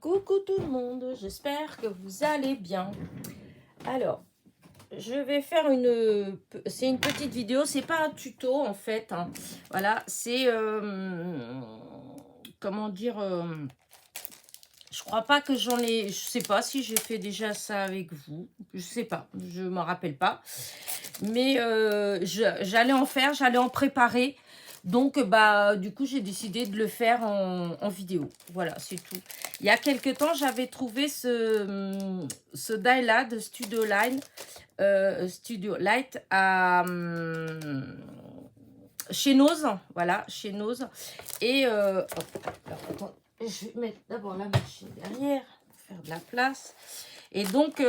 Coucou tout le monde, j'espère que vous allez bien. Alors, je vais faire c'est une petite vidéo, c'est pas un tuto en fait, hein. Voilà, c'est, comment dire, je crois pas que je sais pas si j'ai fait déjà ça avec vous, je sais pas, je m'en rappelle pas. Mais j'allais en faire, j'allais en préparer. Donc, bah, du coup, j'ai décidé de le faire en vidéo. Voilà, c'est tout. Il y a quelques temps, j'avais trouvé ce die-là de Studio Light chez Nose. Voilà, chez Nose. Et, hop, alors, attends, je vais mettre d'abord la machine derrière pour faire de la place. Et donc,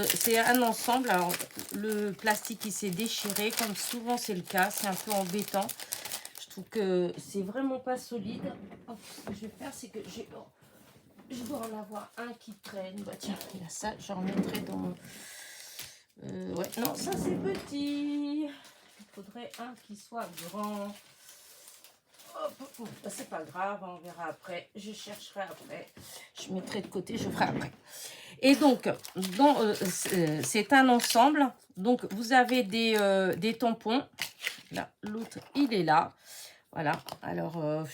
c'est un ensemble. Alors, le plastique, il s'est déchiré, comme souvent c'est le cas. C'est un peu embêtant. Je trouve que c'est vraiment pas solide. Hop, ce que je vais faire, c'est que je dois en avoir un qui traîne. Bah tiens, il y a ça, j'en mettrai dans... ouais, non, ça c'est petit. Il faudrait un qui soit grand. Hop, bah, c'est pas grave, on verra après. Je chercherai après. Je mettrai de côté, je ferai après. Et donc, c'est un ensemble. Donc, vous avez des tampons. Là, l'autre, il est là. Voilà. Alors,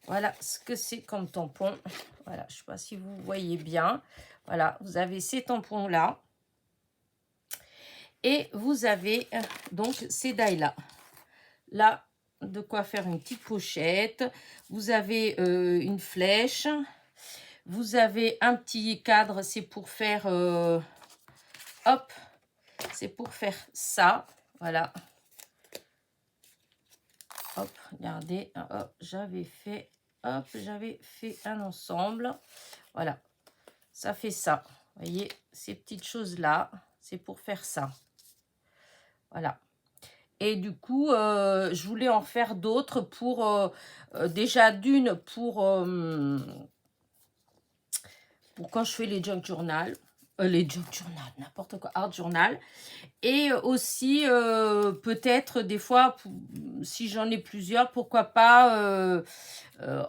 voilà ce que c'est comme tampon. Voilà, je ne sais pas si vous voyez bien. Voilà, vous avez ces tampons-là. Et vous avez donc ces dailles-là. Là, de quoi faire une petite pochette. Vous avez une flèche. Vous avez un petit cadre, c'est pour faire... hop, c'est pour faire ça. Voilà. Hop, regardez. Hop, j'avais fait un ensemble. Voilà. Ça fait ça. Vous voyez, ces petites choses-là, c'est pour faire ça. Voilà. Et du coup, je voulais en faire d'autres pour... déjà d'une pour quand je fais les junk journal. Les junk journal, n'importe quoi. Art journal. Et aussi, peut-être des fois, si j'en ai plusieurs, pourquoi pas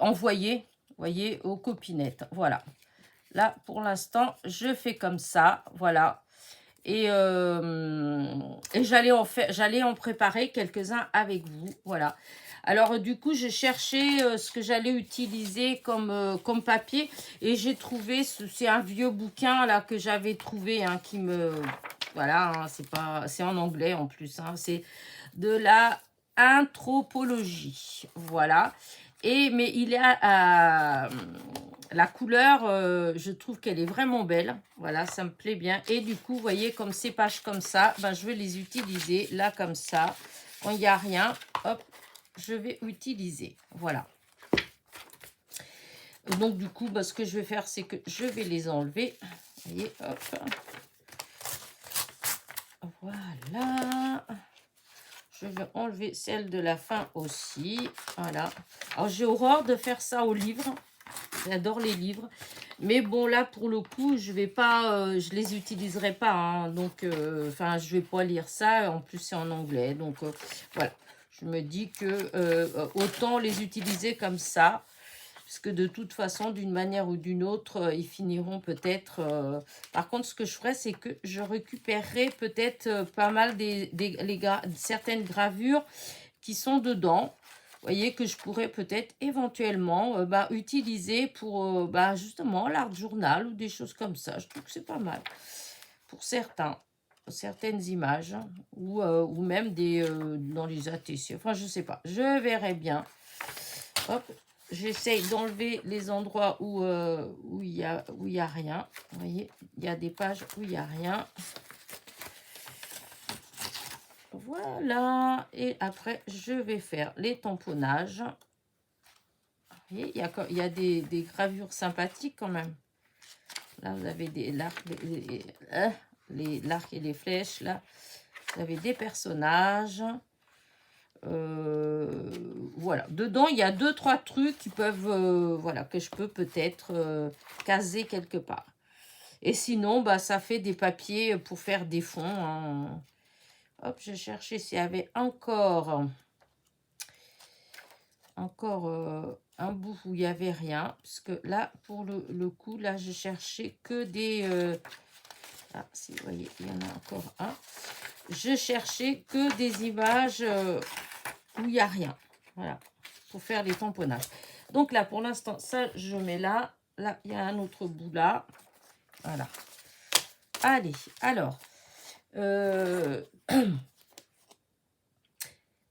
envoyer, vous voyez, aux copinettes. Voilà. Là, pour l'instant, je fais comme ça. Voilà. Et j'allais en préparer quelques-uns avec vous. Voilà. Alors, du coup, j'ai cherché ce que j'allais utiliser comme papier. Et j'ai trouvé, c'est un vieux bouquin là que j'avais trouvé, hein, qui me... Voilà, hein, c'est en anglais en plus. Hein, c'est de la anthropologie. Voilà. Mais il a... la couleur, je trouve qu'elle est vraiment belle. Voilà, ça me plaît bien. Et du coup, vous voyez, comme ces pages comme ça, ben, je vais les utiliser là comme ça. Quand il n'y a rien, hop, je vais utiliser. Voilà. Donc, du coup, ben, ce que je vais faire, c'est que je vais les enlever. Vous voyez, hop. Voilà. Je vais enlever celle de la fin aussi. Voilà. Alors, j'ai horreur de faire ça au livre. J'adore les livres. Mais bon, là, pour le coup, je vais pas, je les utiliserai pas. Hein, donc, enfin, je vais pas lire ça. En plus, c'est en anglais. Donc, voilà. Je me dis que autant les utiliser comme ça. Parce que de toute façon, d'une manière ou d'une autre, ils finiront peut-être... Par contre, ce que je ferai, c'est que je récupérerai peut-être pas mal certaines gravures qui sont dedans. Vous voyez, que je pourrais peut-être éventuellement utiliser pour justement l'art journal ou des choses comme ça. Je trouve que c'est pas mal pour certaines images ou même dans les ATC. Enfin, je sais pas. Je verrai bien. Hop, j'essaye d'enlever les endroits où il y a rien. Vous voyez, il y a des pages où il n'y a rien. Voilà, et après, je vais faire les tamponnages. Vous voyez, il y a des gravures sympathiques quand même. Là, vous avez l'arc et les flèches. Là, vous avez des personnages. Voilà. Dedans, il y a 2-3 trucs qui peuvent, voilà, que je peux peut-être caser quelque part. Et sinon, bah, ça fait des papiers pour faire des fonds. Hein. Hop, je cherchais s'il y avait encore un bout où il n'y avait rien. Parce que là, pour le coup, là, je cherchais que des... ah, si vous voyez, il y en a encore un. Je cherchais que des images où il n'y a rien. Voilà, pour faire les tamponnages. Donc là, pour l'instant, ça, je mets là. Là, il y a un autre bout là. Voilà. Allez, alors...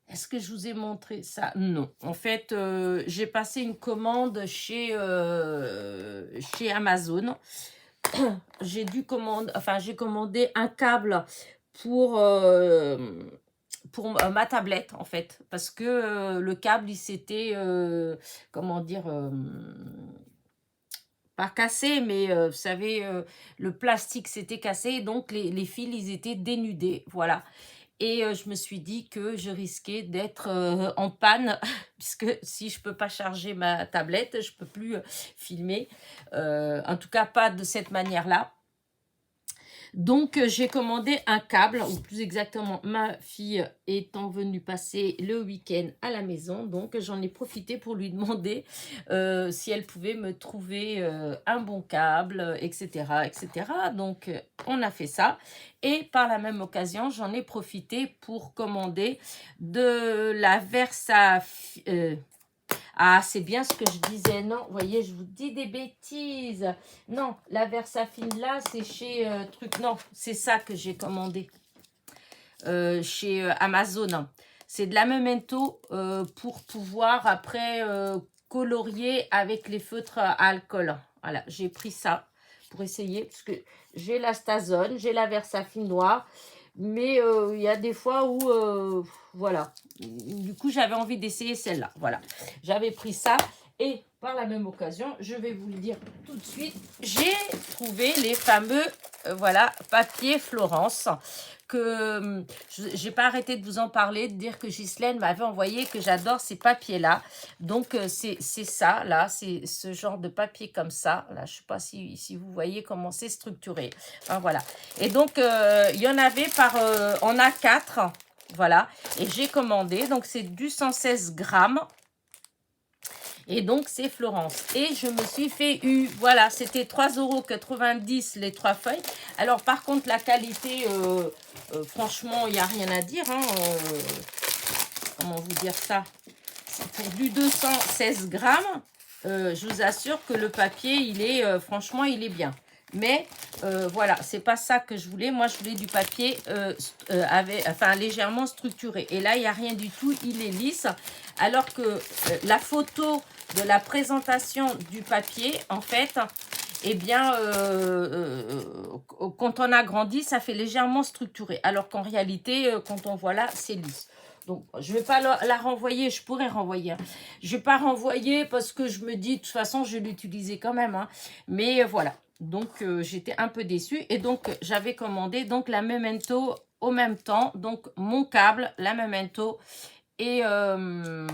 Est-ce que je vous ai montré ça? Non. En fait, j'ai passé une commande chez Amazon. J'ai commandé un câble pour ma tablette, en fait. Parce que le câble, il s'était, comment dire, pas cassé, mais vous savez, le plastique s'était cassé. Donc, les fils, ils étaient dénudés. Voilà. Et je me suis dit que je risquais d'être en panne, puisque si je ne peux pas charger ma tablette, je ne peux plus filmer. En tout cas, pas de cette manière-là. Donc, j'ai commandé un câble, ou plus exactement, ma fille étant venue passer le week-end à la maison. Donc, j'en ai profité pour lui demander si elle pouvait me trouver un bon câble, etc., etc. Donc, on a fait ça. Et par la même occasion, j'en ai profité pour commander de la ah, c'est bien ce que je disais. Non, vous voyez, je vous dis des bêtises. Non, la Versafine là, c'est chez truc. Non, c'est ça que j'ai commandé chez Amazon. C'est de la Memento pour pouvoir après colorier avec les feutres à alcool. Voilà, j'ai pris ça pour essayer parce que j'ai la Stazone, j'ai la Versafine noire. Mais il y a des fois où, voilà, du coup, j'avais envie d'essayer celle-là. Voilà, j'avais pris ça. Et par la même occasion, je vais vous le dire tout de suite, j'ai trouvé les fameux, voilà, papiers Florence que j'ai pas arrêté de vous en parler, de dire que Ghislaine m'avait envoyé, que j'adore ces papiers-là. Donc, c'est ça, là, c'est ce genre de papier comme ça. Là, je sais pas si vous voyez comment c'est structuré. Enfin, voilà. Et donc, il y en avait en A4, voilà. Et j'ai commandé, donc c'est du 116 grammes. Et donc, c'est Florence. Et je me suis fait voilà, c'était 3,90 € les 3 feuilles. Alors, par contre, la qualité, franchement, il n'y a rien à dire. Hein, comment vous dire ça? Pour du 216 grammes, je vous assure que le papier, il est, franchement, il est bien. Mais voilà, c'est pas ça que je voulais. Moi, je voulais du papier légèrement structuré. Et là, il n'y a rien du tout. Il est lisse. Alors que la photo de la présentation du papier, en fait, eh bien, quand on agrandit, ça fait légèrement structuré. Alors qu'en réalité, quand on voit là, c'est lisse. Donc, je ne vais pas la renvoyer. Je pourrais renvoyer. Hein. Je ne vais pas renvoyer parce que je me dis, de toute façon, je vais l'utiliser quand même. Hein. Mais voilà. Donc, j'étais un peu déçue. Et donc, j'avais commandé donc la Memento au même temps. Donc, mon câble, la Memento et le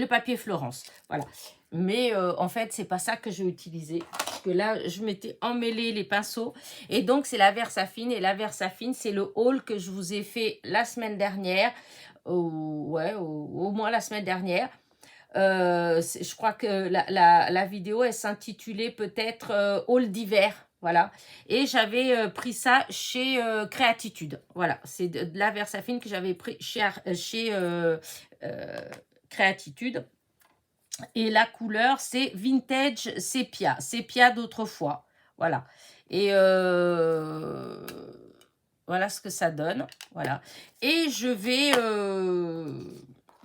papier Florence. Voilà. Mais en fait, c'est pas ça que j'ai utilisé. Parce que là, je m'étais emmêlé les pinceaux. Et donc, c'est la Versafine. Et la Versafine, c'est le haul que je vous ai fait la semaine dernière. Au moins la semaine dernière. Je crois que la vidéo, elle s'intitulait peut-être haul d'hiver. Voilà. Et j'avais pris ça chez Créatitude. Voilà. C'est de la Versafine que j'avais pris chez Créatitude. Et la couleur, c'est Vintage Sépia. Sépia d'autrefois. Voilà. Et voilà ce que ça donne. Voilà. Et je vais,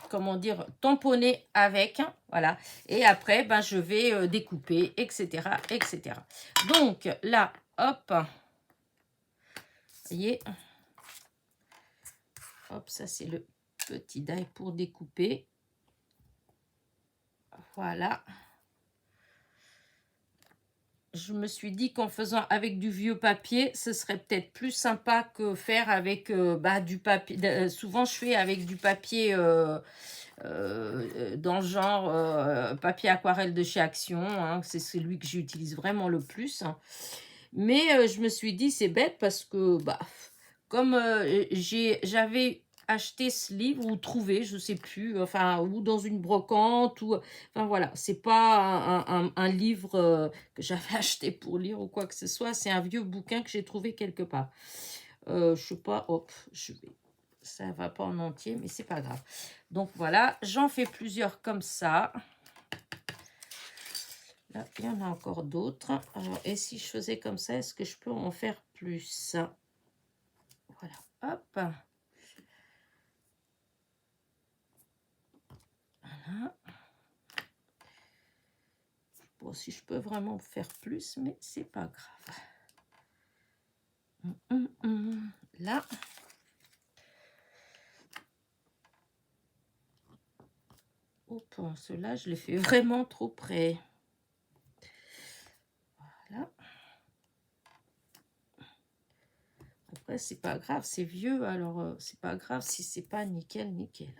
comment dire, tamponner avec. Voilà. Et après, ben, je vais découper, etc., etc. Donc, là, hop. Vous voyez. Hop, ça, c'est le petit die pour découper. Voilà. Je me suis dit qu'en faisant avec du vieux papier, ce serait peut-être plus sympa que faire avec du papier. Souvent, je fais avec du papier dans le genre papier aquarelle de chez Action. Hein, c'est celui que j'utilise vraiment le plus. Hein. Mais je me suis dit, c'est bête parce que comme j'avais acheté ce livre ou trouvé, je sais plus, enfin, ou dans une brocante, ou, enfin voilà, c'est pas un livre que j'avais acheté pour lire ou quoi que ce soit, c'est un vieux bouquin que j'ai trouvé quelque part. Je sais pas, hop, ça va pas en entier, mais c'est pas grave. Donc voilà, j'en fais plusieurs comme ça. Là, il y en a encore d'autres. Alors, et si je faisais comme ça, est-ce que je peux en faire plus? Voilà, hop. Voilà. Bon, si je peux vraiment faire plus, mais c'est pas grave. Là. Hop, ceux-là, je les fais vraiment trop près. Voilà. Après, c'est pas grave, c'est vieux, alors c'est pas grave si c'est pas nickel, nickel.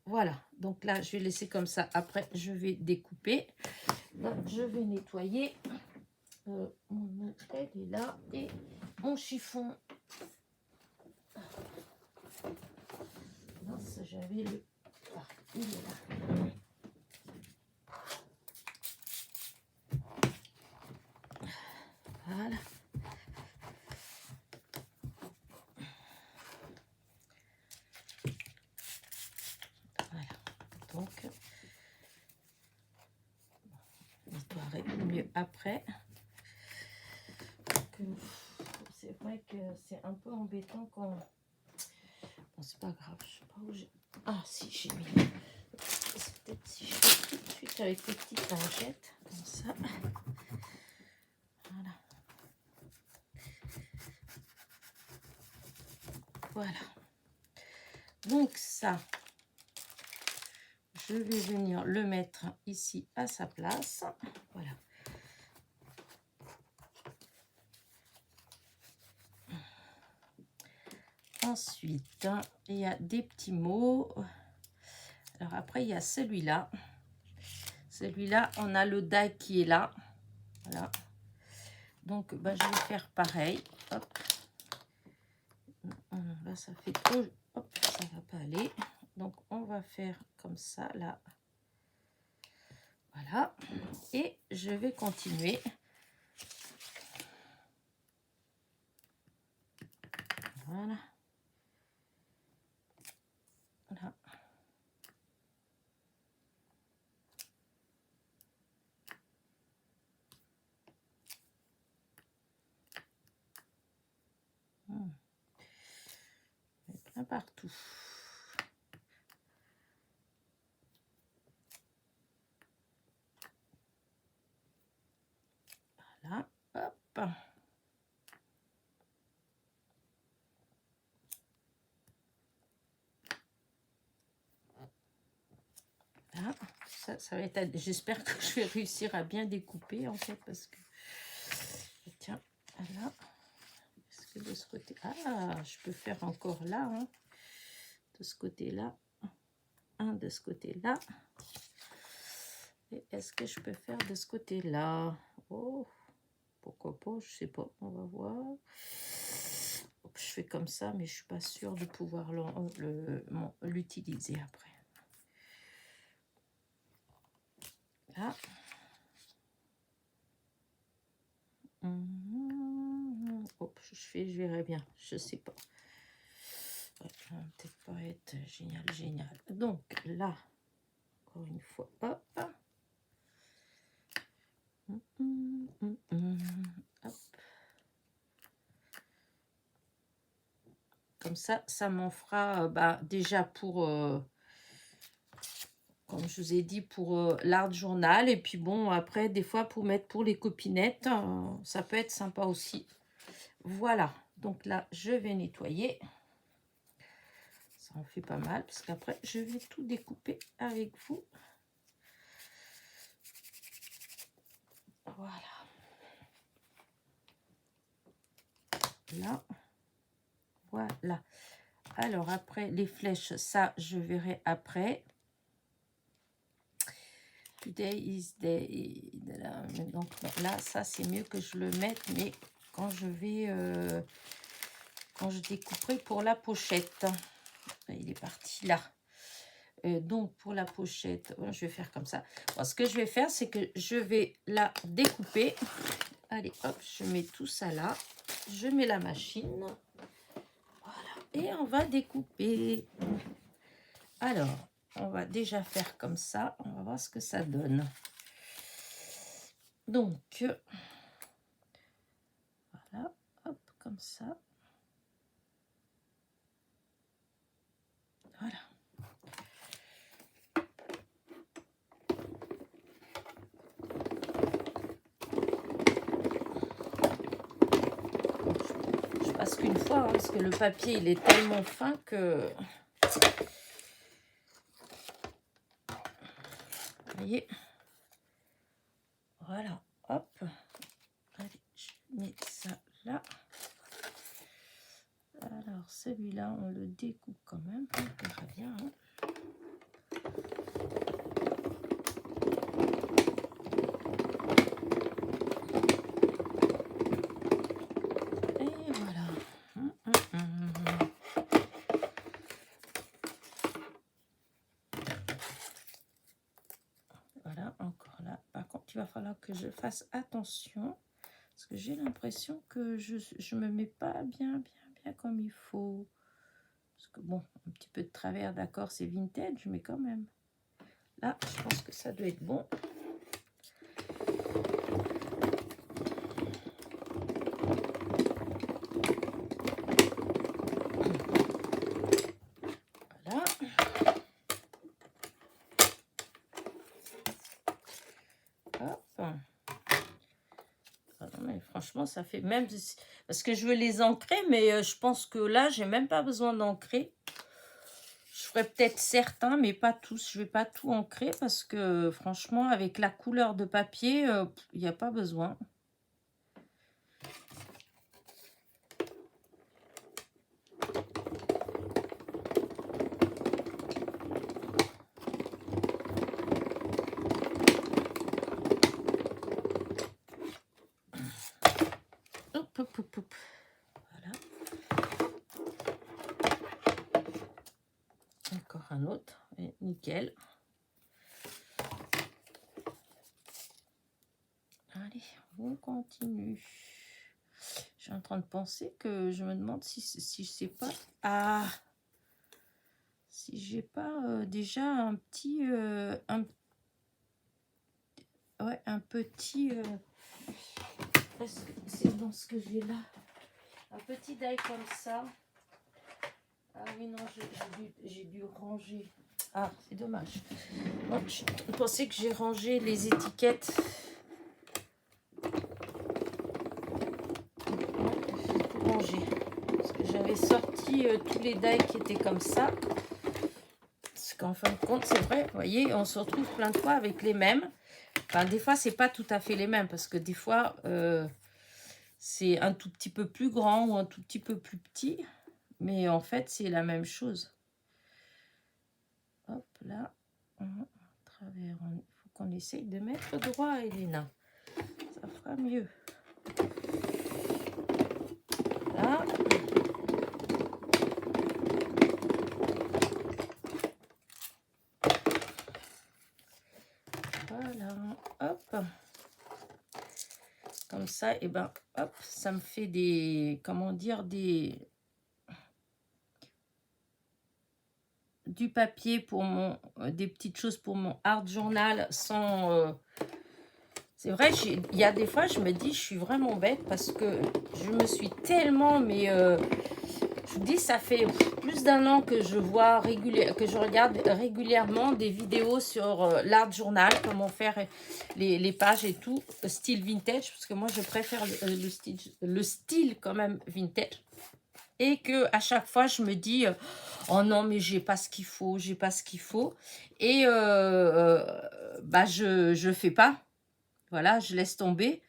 Voilà, donc là, je vais laisser comme ça. Après, je vais découper. Là, je vais nettoyer. Mon autre, elle est là. Et mon chiffon. Mince, j'avais le... Ah, il est là. Voilà. Voilà. Donc, je nettoierai mieux après. C'est vrai que c'est un peu embêtant quand... Bon, c'est pas grave, je sais pas où j'ai... Ah, si, j'ai mis... C'est peut-être si je fais tout de suite avec les petites lingettes, comme ça. Voilà. Voilà. Donc ça, je vais venir le mettre ici à sa place. Voilà. Ensuite, il y a des petits mots. Alors après, il y a celui-là. Celui-là, on a le die qui est là. Voilà. Donc, ben, je vais faire pareil. Hop. Là, ça fait trop... Hop, ça va pas aller. Donc, on va faire comme ça, là. Voilà. Et je vais continuer. Voilà. Voilà. Plein partout. Voilà. Hop. Là, ça va être... J'espère que je vais réussir à bien découper, en fait, parce que... Tiens, là. Est-ce que de ce côté... Ah, je peux faire encore là, hein. De ce côté-là. Un de ce côté-là. Et est-ce que je peux faire de ce côté-là? Oh, pourquoi pas, je sais pas, on va voir. Je fais comme ça, mais je suis pas sûre de pouvoir l'utiliser après. Là. Hop, je verrai bien, je sais pas. Ça va peut-être pas être génial, génial. Donc là, encore une fois, hop. Hop. Comme ça m'en fera déjà pour, comme je vous ai dit, pour l'art journal. Et puis bon, après, des fois, pour mettre pour les copinettes, ça peut être sympa aussi. Voilà, donc là, je vais nettoyer. Ça en fait pas mal, parce qu'après, je vais tout découper avec vous. Voilà. Là. Voilà. Alors, après, les flèches, ça, je verrai après. Today is day. Donc là, ça, c'est mieux que je le mette, mais quand je vais quand je découperai pour la pochette. Il est parti là. Donc, pour la pochette, je vais faire comme ça. Bon, ce que je vais faire, c'est que je vais la découper. Allez, hop, je mets tout ça là. Je mets la machine. Voilà. Et on va découper. Alors, on va déjà faire comme ça. On va voir ce que ça donne. Donc, voilà, hop, comme ça. Voilà. Je passe qu'une fois, hein, parce que le papier, il est tellement fin que... Vous voyez? Voilà, hop. Allez, je mets ça là. Alors, celui-là, on le découpe quand même. On verra bien. Hein. Et voilà. Voilà, encore là. Par contre, il va falloir que je fasse attention. Parce que j'ai l'impression que je me mets pas bien comme il faut. Parce que bon, un petit peu de travers, d'accord, c'est vintage, mais quand même. Là, je pense que ça doit être bon. Voilà. Hop. Ah non, mais franchement, ça fait même... Parce que je veux les ancrer, mais je pense que là, j'ai même pas besoin d'ancrer. Je ferai peut-être certains, mais pas tous. Je vais pas tout ancrer parce que franchement, avec la couleur de papier, il n'y a pas besoin. Hop, hop, hop, hop. Voilà. Encore un autre. Et nickel. Allez, on continue. Je suis en train de penser que je me demande si je sais pas... Ah, si j'ai pas déjà un petit... ouais, un petit... c'est dans ce que j'ai là. Un petit die comme ça. Ah oui, non, j'ai dû ranger. Ah, c'est dommage. Bon, je pensais que j'ai rangé les étiquettes. J'ai tout rangé. Parce que j'avais sorti tous les die qui étaient comme ça. Parce qu'en fin de compte, c'est vrai, vous voyez, on se retrouve plein de fois avec les mêmes. Enfin, des fois, c'est pas tout à fait les mêmes. Parce que des fois, c'est un tout petit peu plus grand ou un tout petit peu plus petit. Mais en fait, c'est la même chose. Hop, là. Travers. Il faut qu'on essaye de mettre droit, Elena. Ça fera mieux. Là. Voilà. Hop. Comme ça, et ben, hop, ça me fait des... Comment dire, du papier pour mon... des petites choses pour mon art journal sans... C'est vrai, il y a des fois, je me dis, je suis vraiment bête parce que je me suis tellement... Mais je vous dis, ça fait plus d'un an que je vois que je regarde régulièrement des vidéos sur l'art journal, comment faire les pages et tout, style vintage, parce que moi, je préfère le style quand même vintage. Et que à chaque fois, je me dis, oh non, mais j'ai pas ce qu'il faut, j'ai pas ce qu'il faut. Et bah, je fais pas. Voilà, je laisse tomber.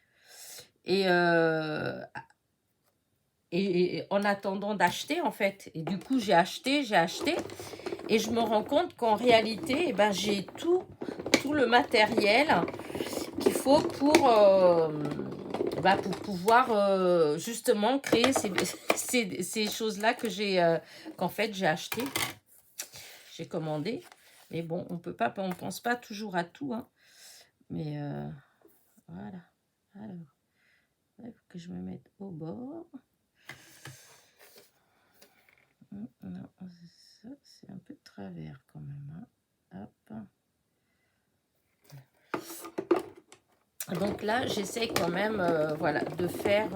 Et en attendant d'acheter, en fait. Et du coup, j'ai acheté. Et je me rends compte qu'en réalité, eh ben, j'ai tout le matériel qu'il faut pour pour pouvoir justement créer ces choses-là que qu'en fait j'ai acheté, j'ai commandé. Mais bon, on pense pas toujours à tout, hein. Mais voilà. Alors, il faut que je me mette au bord. Non, ça, c'est un peu de travers quand même, hein. Hop. Donc là, j'essaie quand même, voilà, de faire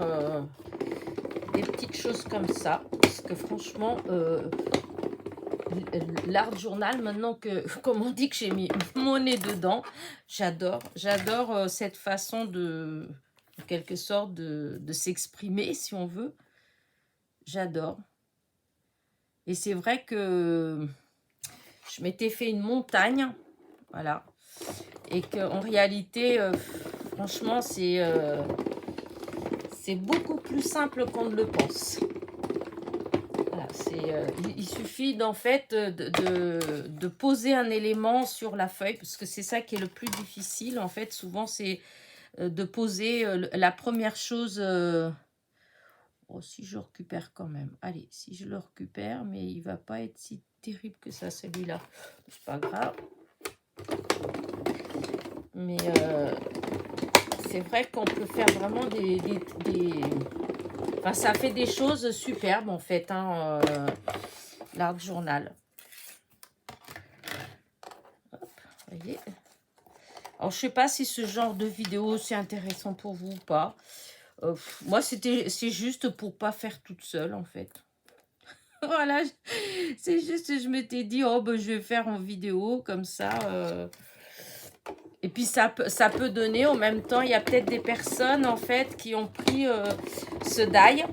des petites choses comme ça. Parce que franchement, l'art journal, maintenant que, comme on dit que j'ai mis mon nez dedans, j'adore. J'adore cette façon en quelque sorte, de s'exprimer, si on veut. J'adore. Et c'est vrai que je m'étais fait une montagne, voilà. Et qu'en réalité, franchement, c'est beaucoup plus simple qu'on ne le pense. Voilà, il suffit d'en fait de poser un élément sur la feuille, parce que c'est ça qui est le plus difficile. En fait, souvent, c'est de poser la première chose. Oh, si je récupère quand même. Allez, si je le récupère, mais il va pas être si terrible que ça, celui-là. C'est pas grave. Mais c'est vrai qu'on peut faire vraiment Enfin, ça fait des choses superbes, en fait, hein, l'art journal. Hop, voyez. Alors, je sais pas si ce genre de vidéo, c'est intéressant pour vous ou pas. Moi, c'est juste pour pas faire toute seule, en fait. Voilà, c'est juste, je m'étais dit, oh, ben, je vais faire en vidéo, comme ça. Et puis, ça peut donner, en même temps, il y a peut-être des personnes, en fait, qui ont pris ce die,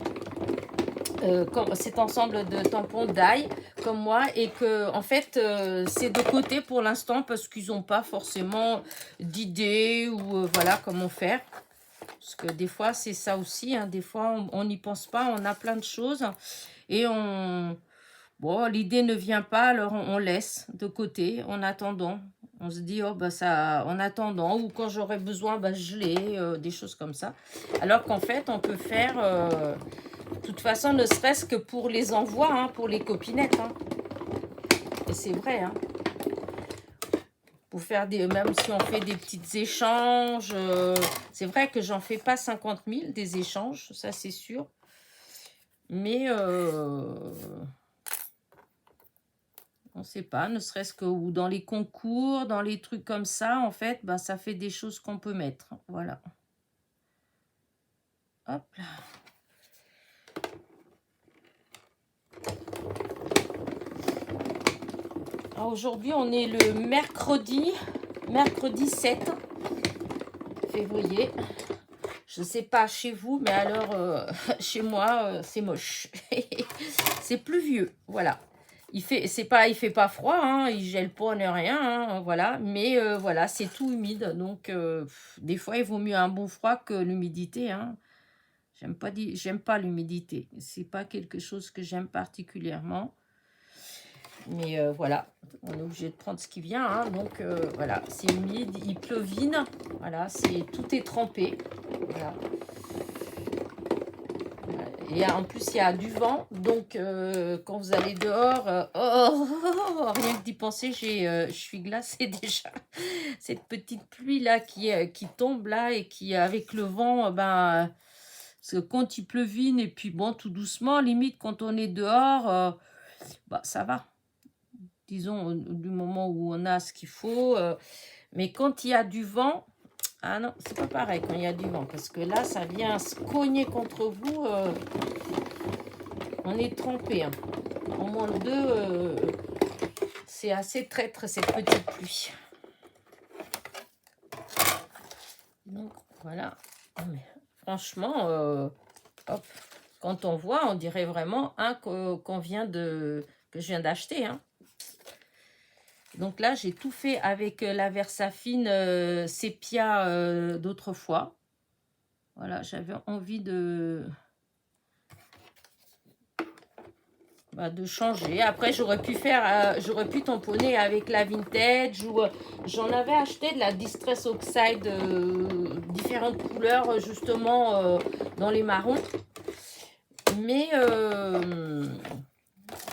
cet ensemble de tampons d'ail, comme moi, et que, en fait, c'est de côté pour l'instant, parce qu'ils n'ont pas forcément d'idée, ou voilà, comment faire. Parce que des fois, c'est ça aussi, hein, des fois, on n'y pense pas, on a plein de choses, et bon, l'idée ne vient pas, alors on laisse de côté en attendant. On se dit, oh, bah ça, en attendant, ou quand j'aurai besoin, bah, je l'ai, des choses comme ça. Alors qu'en fait, on peut faire, de toute façon, ne serait-ce que pour les envois, hein, pour les copinettes. Hein. Et c'est vrai, hein. Pour faire même si on fait des petits échanges, c'est vrai que j'en fais pas 50 000 des échanges, ça c'est sûr. Mais on ne sait pas, ne serait-ce que ou dans les concours, dans les trucs comme ça, en fait, bah, ça fait des choses qu'on peut mettre. Voilà. Hop là. Alors aujourd'hui, on est le mercredi 7 février. Je ne sais pas chez vous, mais alors chez moi, c'est moche. C'est pluvieux, voilà. Il fait pas froid, hein, il gèle pas ni rien, hein, voilà. Mais voilà, c'est tout humide, donc des fois il vaut mieux un bon froid que l'humidité, hein. J'aime pas l'humidité. C'est pas quelque chose que j'aime particulièrement. Mais voilà, on est obligé de prendre ce qui vient, hein, donc voilà, c'est humide, il pleuvine, voilà, tout est trempé, voilà. Et en plus, il y a du vent, donc quand vous allez dehors, rien que d'y penser, je suis glacée déjà. Cette petite pluie-là qui tombe là et qui, avec le vent, ben, parce que quand il pleuvine, et puis bon, tout doucement, limite, quand on est dehors, bah, ça va. Disons, du moment où on a ce qu'il faut. Mais quand il y a du vent, ah non, c'est pas pareil quand il y a du vent, parce que là, ça vient se cogner contre vous. On est trempé. Hein. En moins de 2, c'est assez traître cette petite pluie. Donc, voilà. Mais, franchement, hop, quand on voit, on dirait vraiment qu'on vient que je viens d'acheter. Hein. Donc là, j'ai tout fait avec la Versafine sépia d'autrefois. Voilà, j'avais envie de de changer. Après, j'aurais pu tamponner avec la vintage ou j'en avais acheté de la Distress Oxide différentes couleurs justement dans les marrons. Mais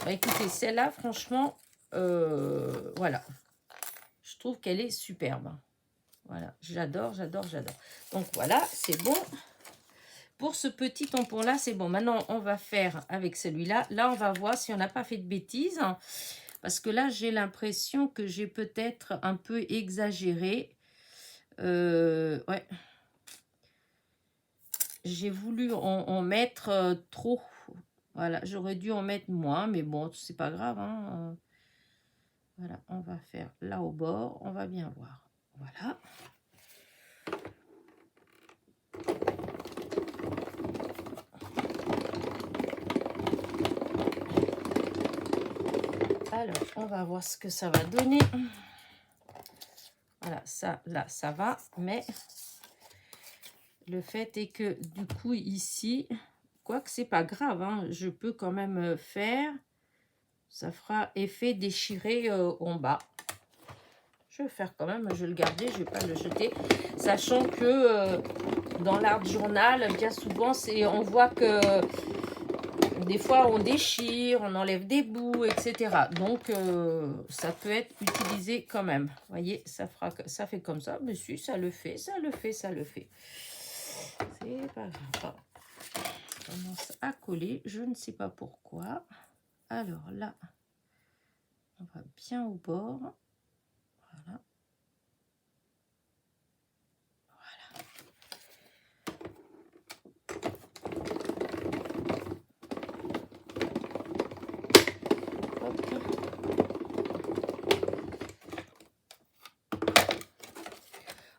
écoutez, celle-là, franchement, voilà. Je trouve qu'elle est superbe. Voilà, j'adore, j'adore, j'adore. Donc voilà, c'est bon. Pour ce petit tampon-là, c'est bon. Maintenant, on va faire avec celui-là. Là, on va voir si on n'a pas fait de bêtises. Parce que là, j'ai l'impression que j'ai peut-être un peu exagéré. Ouais. J'ai voulu en mettre trop. Voilà, j'aurais dû en mettre moins. Mais bon, c'est pas grave. Hein. Voilà, on va faire là au bord. On va bien voir. Voilà. Alors, on va voir ce que ça va donner. Voilà, ça, là, ça va. Mais le fait est que, du coup, ici, quoique c'est pas grave, hein, je peux quand même faire. Ça fera effet déchiré en bas. Je vais faire quand même, je vais le garder, je vais pas le jeter. Sachant que dans l'art journal, bien souvent, on voit que des fois on déchire, on enlève des bouts, etc. Donc ça peut être utilisé quand même. Vous voyez, ça fait comme ça. Mais si, ça le fait, ça le fait, ça le fait. C'est pas grave. Ça commence à coller, je ne sais pas pourquoi. Alors là, on va bien au bord. Voilà.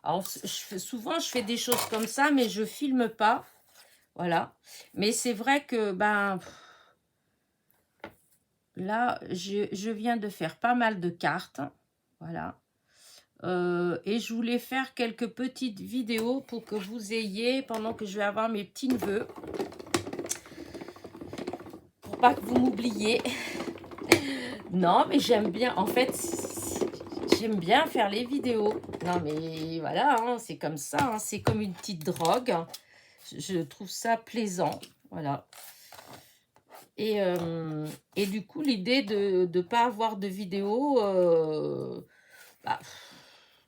Alors, souvent, je fais des choses comme ça, mais je filme pas. Voilà. Mais c'est vrai que, là, je viens de faire pas mal de cartes. Voilà. Et je voulais faire quelques petites vidéos pour que vous ayez, pendant que je vais avoir mes petits neveux, pour pas que vous m'oubliez. Non, mais j'aime bien, en fait, j'aime bien faire les vidéos. Non, mais voilà, hein, c'est comme ça, hein, c'est comme une petite drogue. Je trouve ça plaisant, voilà. Et du coup, l'idée de ne pas avoir de vidéo,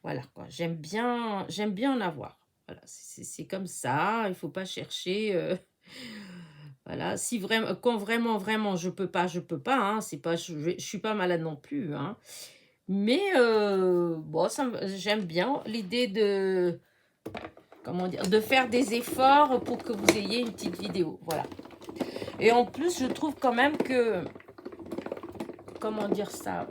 voilà quoi. J'aime bien en avoir. Voilà, c'est comme ça, il ne faut pas chercher. Voilà, si vraiment, quand vraiment, je peux pas, hein, c'est pas, je suis pas malade non plus, hein. Mais bon, j'aime bien l'idée de, comment dire, de faire des efforts pour que vous ayez une petite vidéo, voilà. Et en plus, je trouve quand même que, comment dire ça,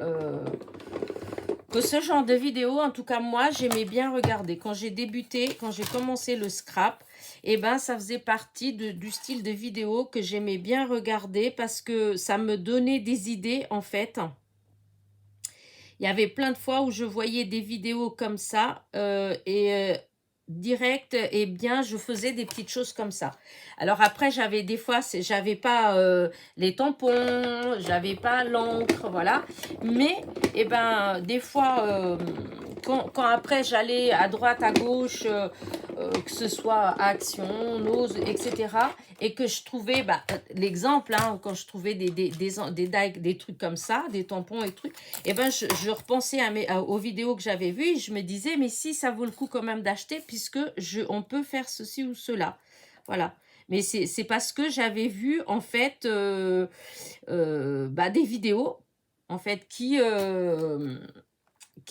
que ce genre de vidéo, en tout cas moi, j'aimais bien regarder. Quand j'ai débuté, quand j'ai commencé le scrap, eh ben, ça faisait partie du style de vidéo que j'aimais bien regarder parce que ça me donnait des idées, en fait. Il y avait plein de fois où je voyais des vidéos comme ça direct, et bien, je faisais des petites choses comme ça. Alors après, j'avais des fois, j'avais pas les tampons, j'avais pas l'encre, voilà. Mais, eh ben, des fois, quand après j'allais à droite, à gauche, que ce soit Action, Nose, etc., et que je trouvais, l'exemple, hein, quand je trouvais des trucs comme ça, des tampons et trucs, et ben je repensais aux vidéos que j'avais vues et je me disais, mais si ça vaut le coup quand même d'acheter, puisque on peut faire ceci ou cela. Voilà. Mais c'est parce que j'avais vu, en fait, des vidéos, en fait, qui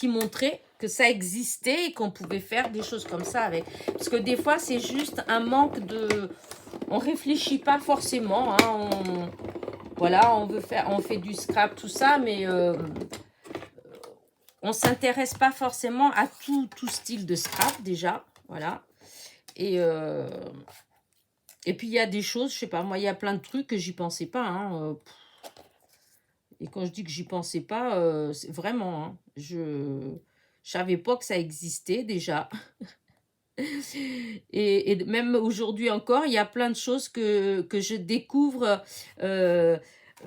montraient que ça existait et qu'on pouvait faire des choses comme ça avec. Parce que des fois, c'est juste un manque de... On réfléchit pas forcément, hein, voilà, on fait du scrap, tout ça, mais on s'intéresse pas forcément à tout style de scrap, déjà, voilà. Et puis, il y a des choses, je sais pas, moi, il y a plein de trucs que j'y pensais pas, hein, et quand je dis que j'y pensais pas, c'est vraiment, hein, je savais pas que ça existait, déjà. Et même aujourd'hui encore, il y a plein de choses que je découvre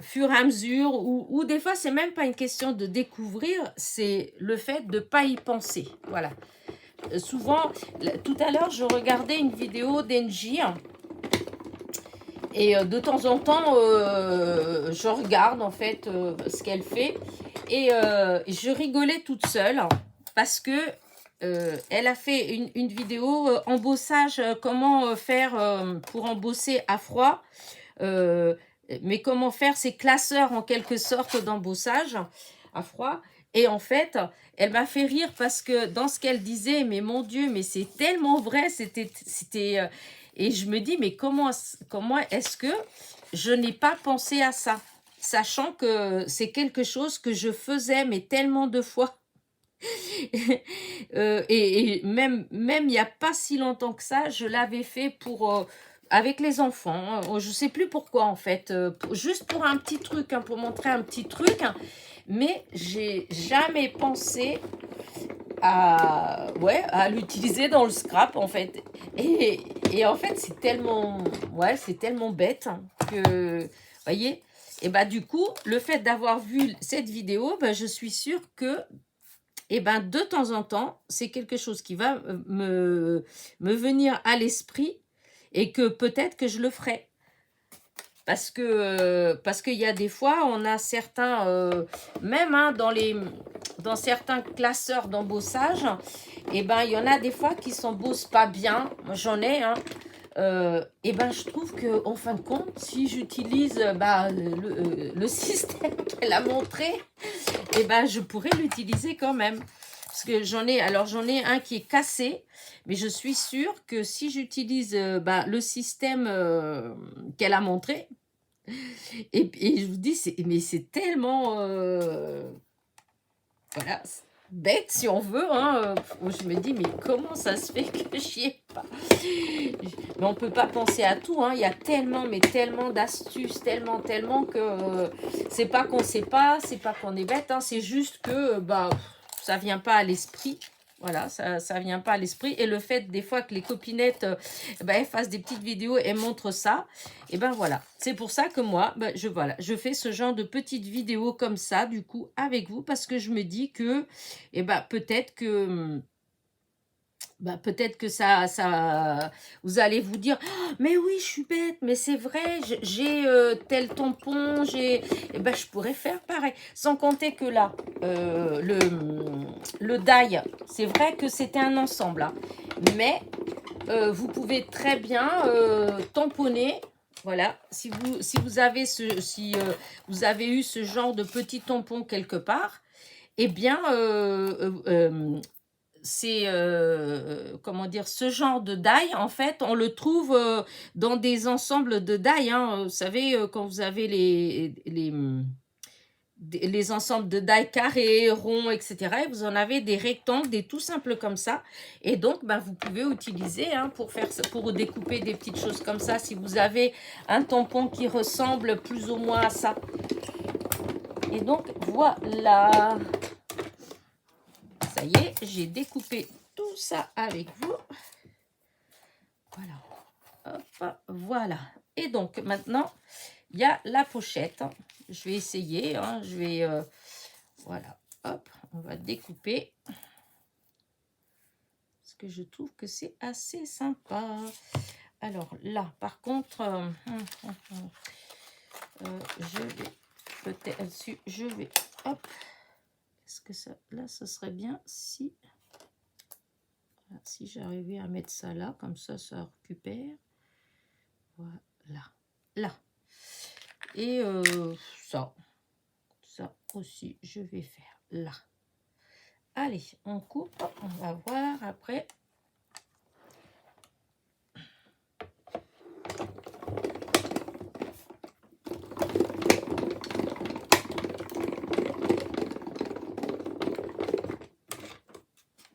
fur et à mesure, ou des fois, c'est même pas une question de découvrir, c'est le fait de ne pas y penser. Voilà. Souvent, tout à l'heure, je regardais une vidéo d'Engie, et de temps en temps, je regarde en fait ce qu'elle fait, et je rigolais toute seule parce que elle a fait une vidéo embossage, comment faire pour embosser à froid, euh, mais comment faire ces classeurs en quelque sorte d'embossage à froid. Et en fait, elle m'a fait rire parce que dans ce qu'elle disait, mais mon Dieu, mais c'est tellement vrai, et je me dis, mais comment est-ce que je n'ai pas pensé à ça, sachant que c'est quelque chose que je faisais, mais tellement de fois. Et même il n'y a pas si longtemps que ça, je l'avais fait pour avec les enfants. Je sais plus pourquoi en fait, juste pour un petit truc, hein, pour montrer un petit truc, hein, mais j'ai jamais pensé à l'utiliser dans le scrap en fait. Et en fait, c'est tellement bête, hein, que, voyez. Et bah du coup, le fait d'avoir vu cette vidéo, bah, je suis sûre que et ben de temps en temps, c'est quelque chose qui va me venir à l'esprit et que peut-être que je le ferai. Parce qu'il y a des fois, on a certains, même hein, dans certains classeurs d'embossage, et ben il y en a des fois qui s'embossent pas bien. Moi, j'en ai, hein. Et ben je trouve que en fin de compte, si j'utilise le système qu'elle a montré, et ben je pourrais l'utiliser quand même. Parce que j'en ai un qui est cassé, mais je suis sûre que si j'utilise le système qu'elle a montré, et je vous dis, mais c'est tellement voilà, bête si on veut, hein, où je me dis, mais comment ça se fait que j'y ai pas. Mais on peut pas penser à tout, hein. Il y a tellement, mais tellement d'astuces, tellement que c'est pas qu'on sait pas, c'est pas qu'on est bête, hein, c'est juste que ça vient pas à l'esprit. Voilà, ça vient pas à l'esprit. Et le fait des fois que les copinettes elles fassent des petites vidéos et montrent ça, et ben voilà. C'est pour ça que moi, je fais ce genre de petites vidéos comme ça, du coup, avec vous, parce que je me dis que peut-être que ça, vous allez vous dire, oh, mais oui, je suis bête, mais c'est vrai, j'ai tel tampon, je pourrais faire pareil. Sans compter que là, le die, c'est vrai que c'était un ensemble, hein, mais vous pouvez très bien tamponner. Voilà, si vous avez vous avez eu ce genre de petit tampon quelque part, eh bien, c'est comment dire, ce genre de die, en fait, on le trouve dans des ensembles de die, hein. Vous savez, quand vous avez les ensembles de die carrés, ronds, etc. Et vous en avez des rectangles, des tout simples comme ça. Et donc, vous pouvez utiliser hein, pour découper des petites choses comme ça, si vous avez un tampon qui ressemble plus ou moins à ça. Et donc, voilà. Ça y est, j'ai découpé tout ça avec vous. Voilà. Hop, voilà. Et donc, maintenant, il y a la pochette. Je vais essayer. Hein, je vais... voilà. Hop, on va découper. Parce que je trouve que c'est assez sympa. Alors là, par contre, je vais peut-être... Je vais... Hop. Est-ce que ça... Là, ce serait bien si... Si j'arrivais à mettre ça là, comme ça récupère. Voilà. Là. Et ça aussi, je vais faire là. Allez, on coupe. On va voir après.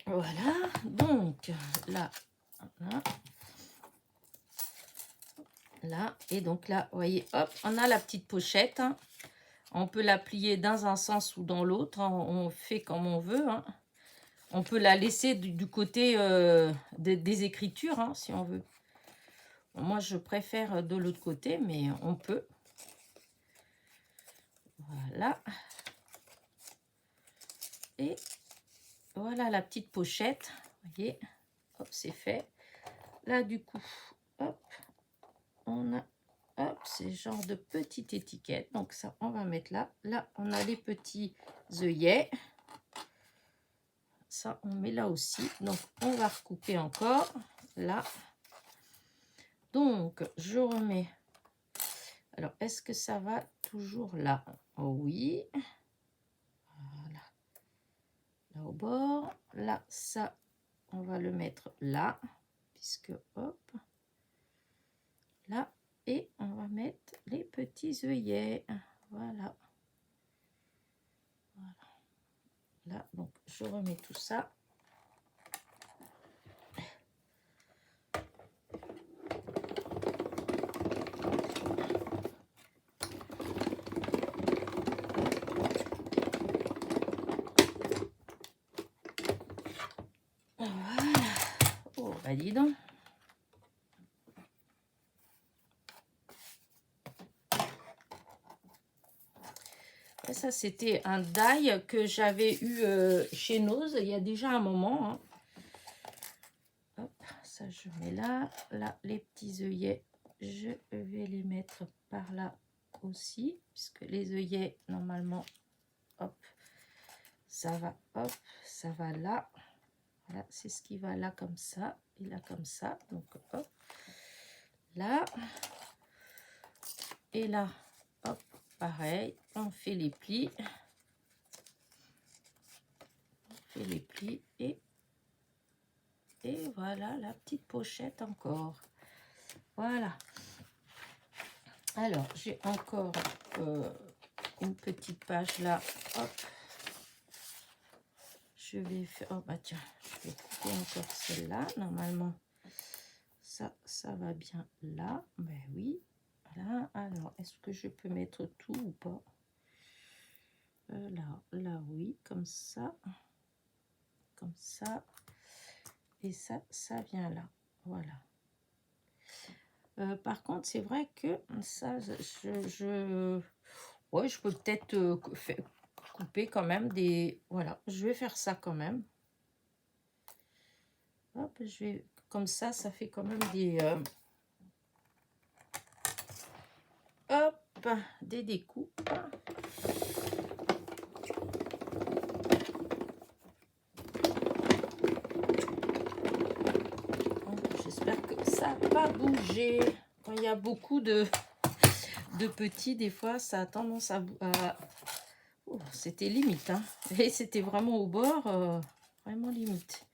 Voilà. Donc, là. Là. Et donc là, vous voyez, hop, on a la petite pochette. Hein. On peut la plier dans un sens ou dans l'autre. Hein. On fait comme on veut. Hein. On peut la laisser du côté des écritures, hein, si on veut. Moi, je préfère de l'autre côté, mais on peut. Voilà. Et voilà la petite pochette. Vous voyez, hop, c'est fait. Là, du coup, hop, on a, hop, c'est genre de petite étiquette. Donc ça, on va mettre là. Là, on a les petits œillets. Ça, on met là aussi. Donc, on va recouper encore. Là. Donc, je remets. Alors, est-ce que ça va toujours là? Oh, oui. Voilà. Là au bord. Là, ça, on va le mettre là. Puisque, hop. Là. Et on va mettre les petits œillets. Voilà. Voilà. Là, donc, je remets tout ça. Voilà. Oh, bah dis donc. Et ça, c'était un die que j'avais eu chez Nose il y a déjà un moment. Hein. Hop, ça, je mets là. Là, les petits œillets, je vais les mettre par là aussi. Puisque les œillets, normalement, hop, ça va là. Voilà, c'est ce qui va là comme ça. Et là comme ça. Donc, hop, là. Et là, hop, pareil. On fait les plis. On fait les plis et voilà la petite pochette encore. Voilà. Alors, j'ai encore une petite page là. Hop. Je vais faire... Oh, bah tiens, je vais couper encore celle-là. Normalement, ça va bien là. Ben oui. Voilà. Alors, est-ce que je peux mettre tout ou pas? Là, oui. Comme ça. Comme ça. Et ça vient là. Voilà. Par contre, c'est vrai que ça, ouais, je peux peut-être couper quand même des... Voilà, je vais faire ça quand même. Hop, je vais... Comme ça fait quand même des... hop, des découpes. J'espère que ça va pas bouger. Quand il y a beaucoup de petits, des fois, ça a tendance à... Oh, c'était limite, hein. Et c'était vraiment au bord, vraiment limite.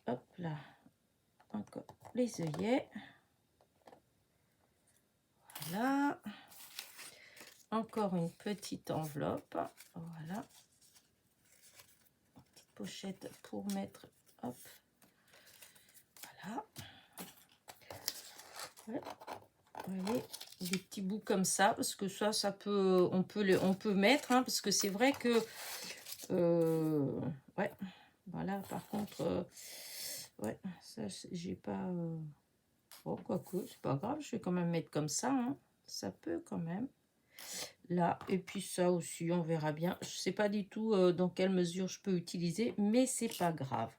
Hop là. Encore les œillets. Voilà. Encore une petite enveloppe. Voilà. Une petite pochette pour mettre... Hop. Voilà. Ouais. Vous voyez, des petits bouts comme ça, parce que ça peut, on peut mettre, hein, parce que c'est vrai que, ouais, voilà, par contre, ouais, ça, j'ai pas, oh, quoique, c'est pas grave, je vais quand même mettre comme ça, hein, ça peut quand même, là, et puis ça aussi, on verra bien, je sais pas du tout dans quelle mesure je peux utiliser, mais c'est pas grave,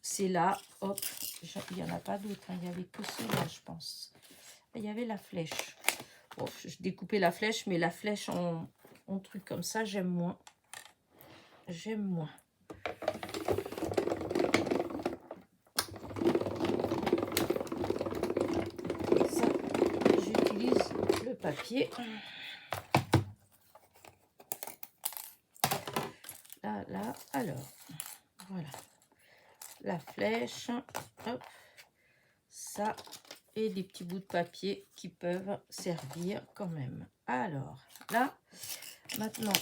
c'est là, hop, il y en a pas d'autres, hein, il y avait que ceux-là, je pense. Il y avait la flèche. Bon, je découpais la flèche, mais la flèche en truc comme ça, j'aime moins. J'aime moins. Ça, j'utilise le papier. Là, alors, voilà. La flèche, hop, ça, et des petits bouts de papier qui peuvent servir quand même. Alors, là, maintenant,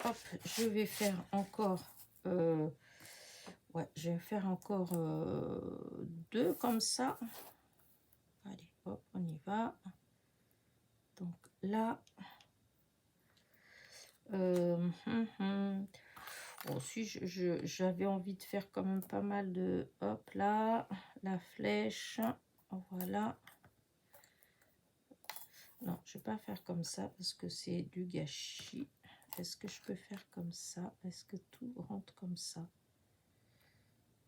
hop, je vais faire encore... ouais, je vais faire encore 2 comme ça. Allez, hop, on y va. Donc là, aussi, j'avais envie de faire quand même pas mal de... Hop, là, la flèche, voilà. Non, je vais pas faire comme ça parce que c'est du gâchis. Est-ce que je peux faire comme ça? Est-ce que tout rentre comme ça?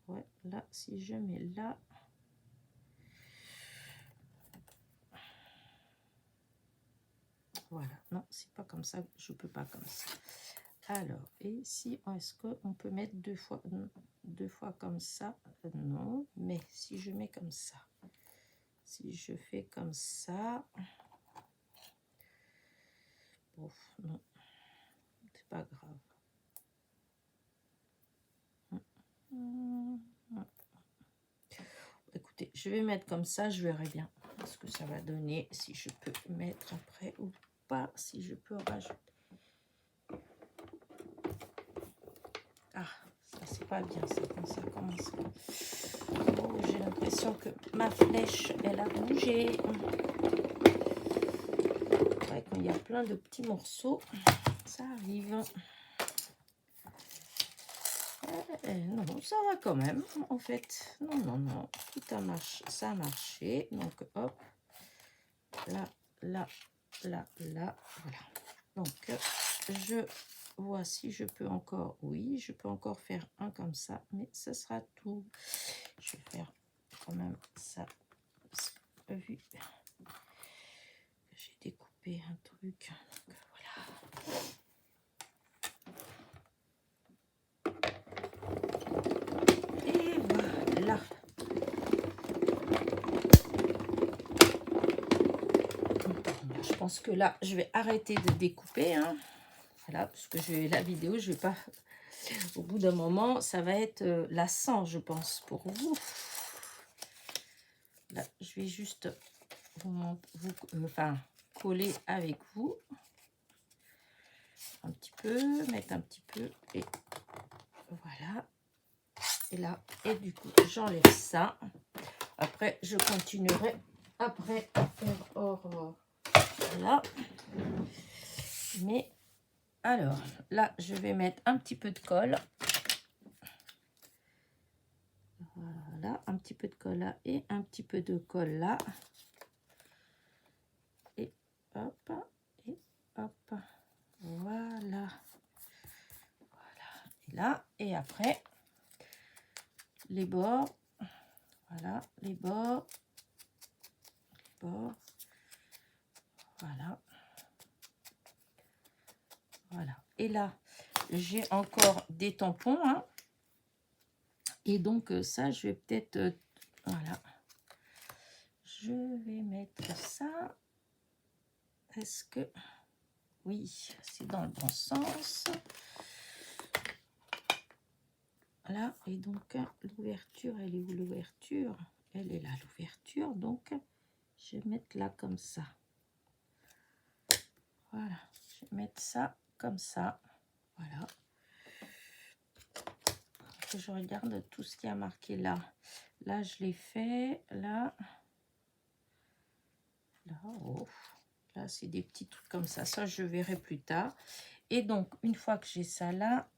Ouais, là, si je mets là... Voilà, non, c'est pas comme ça, je peux pas comme ça. Alors, et si, est-ce qu'on peut mettre deux fois comme ça? Non, mais si je mets comme ça, si je fais comme ça, bon, non, c'est pas grave. Écoutez, je vais mettre comme ça, je verrai bien ce que ça va donner, si je peux mettre après ou pas, si je peux rajouter. Ah, ça c'est pas bien ça, quand ça commence. Oh, j'ai l'impression que ma flèche, elle a bougé. Ouais, quand il y a plein de petits morceaux, ça arrive. Non, ça va quand même, en fait. Non, non, non, tout a marché, ça a marché. Donc, hop, là, là, là, là, voilà. Donc, je vois si je peux encore, oui, je peux encore faire un comme ça, mais ce sera tout. Je vais faire quand même ça, vu que j'ai découpé un truc. Donc, voilà. Et voilà. Je pense que là, je vais arrêter de découper. Hein. Voilà, parce que la vidéo, je vais pas... Au bout d'un moment, ça va être lassant, je pense, pour vous. Là, je vais juste enfin, coller avec vous. Un petit peu, mettre un petit peu. Et voilà. Et là, et du coup, j'enlève ça. Après, je continuerai après à faire hors... Voilà. Mais alors, là, je vais mettre un petit peu de colle. Voilà, un petit peu de colle là et un petit peu de colle là. Et hop, et hop. Voilà. Voilà. Et là, et après, les bords. Voilà, les bords. Les bords. Voilà. Voilà. Et là, j'ai encore des tampons. Hein. Et donc, ça, je vais peut-être... voilà. Je vais mettre ça. Est-ce que... Oui, c'est dans le bon sens. Là, et donc, l'ouverture, elle est où l'ouverture? Elle est là, l'ouverture. Donc, je vais mettre là comme ça. Voilà. Je vais mettre ça comme ça. Voilà. Que je regarde tout ce qui a marqué là. Là, je l'ai fait. Là. Là, oh. Là, c'est des petits trucs comme ça. Ça, je verrai plus tard. Et donc, une fois que j'ai ça là,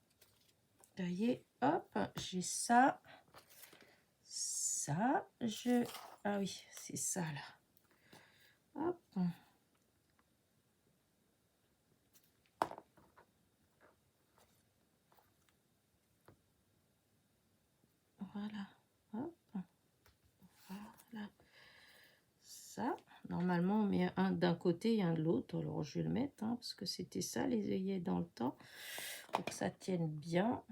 vous voyez, hop, j'ai ça. Ça, ah oui, c'est ça là. Hop. Voilà. Hop. Voilà. Ça, normalement, on met un d'un côté et un de l'autre. Alors, je vais le mettre, hein, parce que c'était ça, les œillets dans le temps. Pour que ça tienne bien.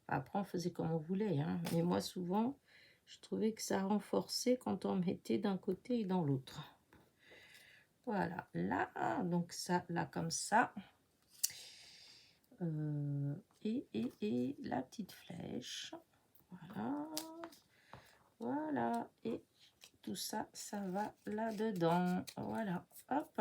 Après, on faisait comme on voulait. Hein. Mais moi, souvent, je trouvais que ça renforçait quand on mettait d'un côté et dans l'autre. Voilà. Là, donc ça, là, comme ça. Et la petite flèche. Voilà. Voilà. Et tout ça, ça va là-dedans. Voilà. Hop.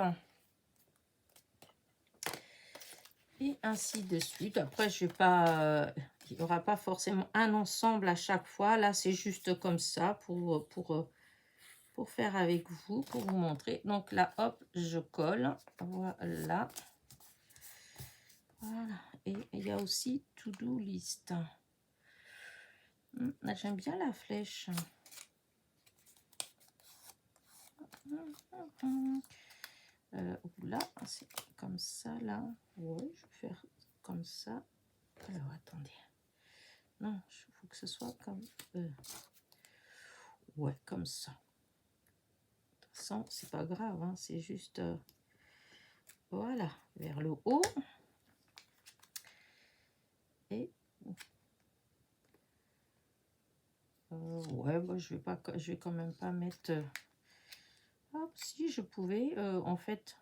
Et ainsi de suite. Après, je vais pas... il n'y aura pas forcément un ensemble à chaque fois. Là, c'est juste comme ça pour faire avec vous, pour vous montrer. Donc là, hop, je colle. Voilà. Voilà. Et il y a aussi To-Do List. J'aime bien la flèche. Là, c'est comme ça, là. Ouais, je vais faire comme ça. Alors, attendez. Non, il faut que ce soit comme... ouais, comme ça. De toute façon, c'est pas grave, hein, c'est juste... voilà, vers le haut. Et... ouais, bah, je vais quand même pas mettre... hop, si je pouvais, en fait...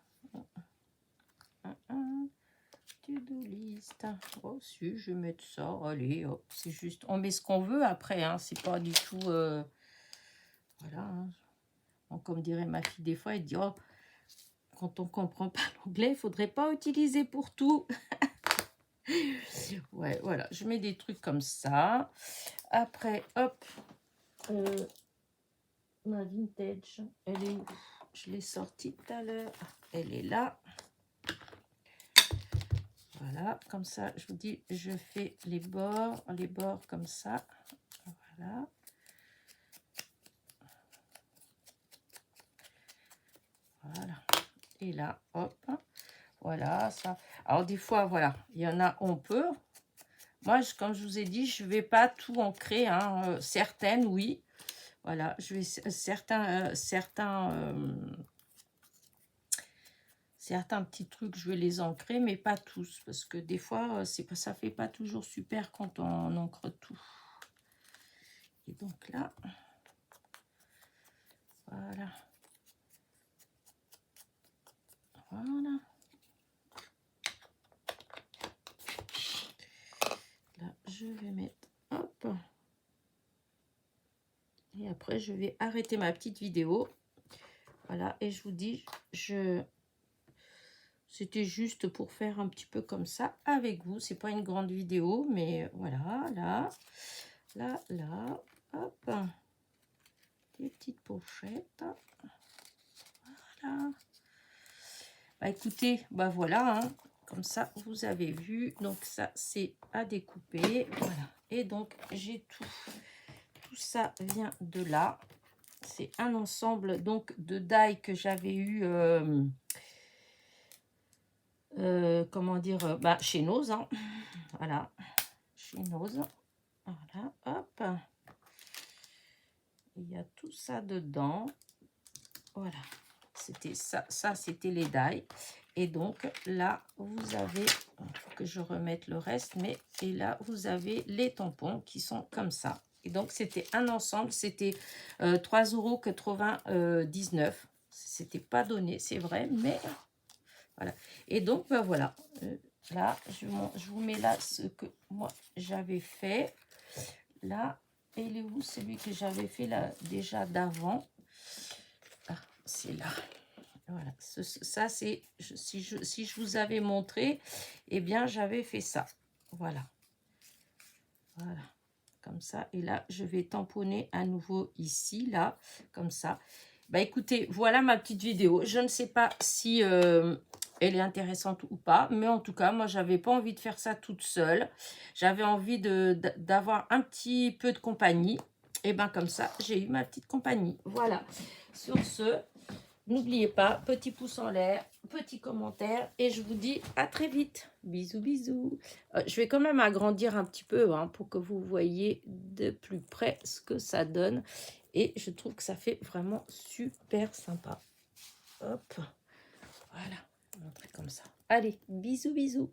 to-do list. Oh, si, je vais mettre ça. Allez, hop, c'est juste... on met ce qu'on veut après, hein, c'est pas du tout... voilà, hein. Bon, comme dirait ma fille des fois, elle dit, oh, quand on comprend pas l'anglais, il faudrait pas utiliser pour tout. Ouais, voilà, je mets des trucs comme ça. Après, hop, ma vintage, elle est où? Je l'ai sortie tout à l'heure. Elle est là. Voilà, comme ça, je vous dis, je fais les bords comme ça. Voilà. Voilà. Et là, hop. Voilà, ça. Alors, des fois, voilà, il y en a, on peut. Moi, comme je vous ai dit, je ne vais pas tout ancrer. Hein. Certaines, oui. Voilà, je vais certains petits trucs, je vais les ancrer, mais pas tous, parce que des fois, ça fait pas toujours super quand on ancre tout. Et donc là, voilà. Voilà. Là, je vais mettre, hop. Et après, je vais arrêter ma petite vidéo. Voilà, et je vous dis, c'était juste pour faire un petit peu comme ça avec vous. C'est pas une grande vidéo, mais voilà, là, hop. Des petites pochettes. Voilà. Bah écoutez, bah voilà, hein, comme ça, vous avez vu. Donc ça, c'est à découper. Voilà. Et donc, j'ai tout. Tout ça vient de là. C'est un ensemble donc de die que j'avais eu... comment dire, bah, chez Nose, hein. Voilà, chez Nose, voilà, hop, il y a tout ça dedans, voilà, c'était ça c'était les die, et donc là, vous avez, il faut que je remette le reste, mais, et là, vous avez les tampons qui sont comme ça, et donc c'était un ensemble, c'était 3,99 €, c'était pas donné, c'est vrai, mais... voilà. Et donc, ben voilà. Là, je vous mets là ce que moi j'avais fait. Là, il est où celui que j'avais fait là déjà d'avant? Ah, c'est là. Voilà. Ça, c'est... si je vous avais montré, eh bien, j'avais fait ça. Voilà. Voilà. Comme ça. Et là, je vais tamponner à nouveau ici, là. Comme ça. Bah écoutez, voilà ma petite vidéo. Je ne sais pas si elle est intéressante ou pas, mais en tout cas, moi, j'avais pas envie de faire ça toute seule. J'avais envie d'avoir un petit peu de compagnie. Et ben comme ça, j'ai eu ma petite compagnie. Voilà. Sur ce, n'oubliez pas, petit pouce en l'air, petit commentaire, et je vous dis à très vite. Bisous, bisous. Je vais quand même agrandir un petit peu hein, pour que vous voyez de plus près ce que ça donne. Et je trouve que ça fait vraiment super sympa. Hop, voilà, montrer comme ça. Allez, bisous, bisous.